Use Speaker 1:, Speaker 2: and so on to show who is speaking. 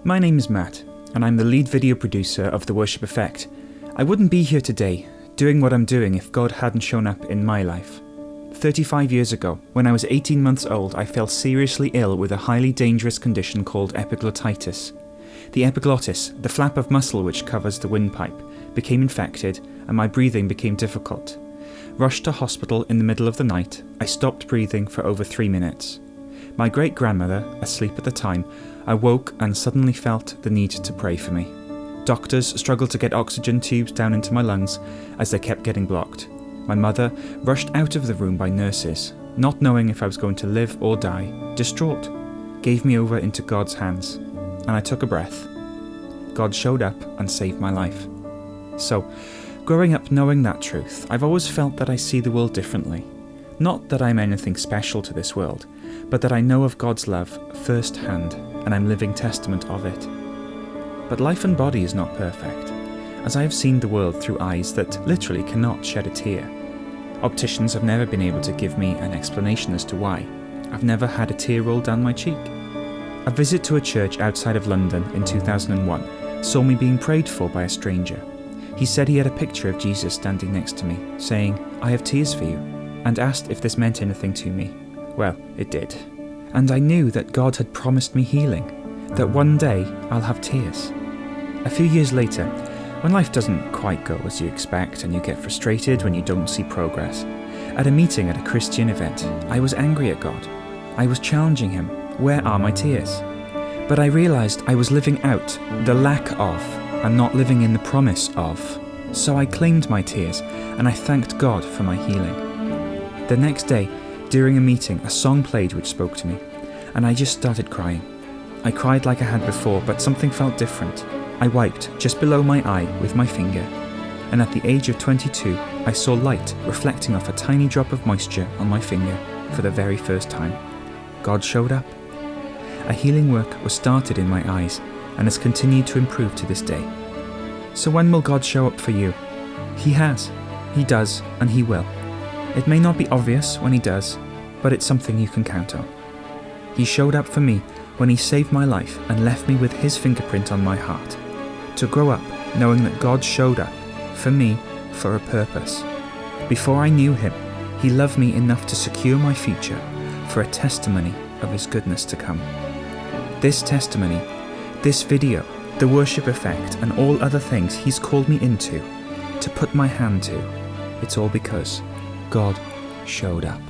Speaker 1: My name is Matt, and I'm the lead video producer of The Worship Effect. I wouldn't be here today, doing what I'm doing, if God hadn't shown up in my life. 35 years ago, when I was 18 months old, I fell seriously ill with a highly dangerous condition called epiglottitis. The epiglottis, the flap of muscle which covers the windpipe, became infected and my breathing became difficult. Rushed to hospital in the middle of the night, I stopped breathing for over 3 minutes. My great-grandmother, asleep at the time, awoke and suddenly felt the need to pray for me. Doctors struggled to get oxygen tubes down into my lungs as they kept getting blocked. My mother rushed out of the room by nurses, not knowing if I was going to live or die, distraught, gave me over into God's hands, and I took a breath. God showed up and saved my life. So, growing up knowing that truth, I've always felt that I see the world differently. Not that I'm anything special to this world, but that I know of God's love firsthand, and I'm living testament of it. But life and body is not perfect, as I have seen the world through eyes that literally cannot shed a tear. Opticians have never been able to give me an explanation as to why. I've never had a tear roll down my cheek. A visit to a church outside of London in 2001 saw me being prayed for by a stranger. He said he had a picture of Jesus standing next to me, saying, "I have tears for you," and asked if this meant anything to me. Well, it did. And I knew that God had promised me healing, that one day I'll have tears. A few years later, when life doesn't quite go as you expect and you get frustrated when you don't see progress, at a meeting at a Christian event, I was angry at God. I was challenging him, where are my tears? But I realised I was living out the lack of and not living in the promise of. So I claimed my tears and I thanked God for my healing. The next day, during a meeting, a song played which spoke to me, and I just started crying. I cried like I had before, but something felt different. I wiped just below my eye with my finger, and at the age of 22, I saw light reflecting off a tiny drop of moisture on my finger for the very first time. God showed up. A healing work was started in my eyes and has continued to improve to this day. So when will God show up for you? He has, He does, and He will. It may not be obvious when He does, but it's something you can count on. He showed up for me when He saved my life and left me with His fingerprint on my heart. To grow up knowing that God showed up for me for a purpose. Before I knew Him, He loved me enough to secure my future for a testimony of His goodness to come. This testimony, this video, the worship effect, and all other things He's called me into, to put my hand to, it's all because God showed up.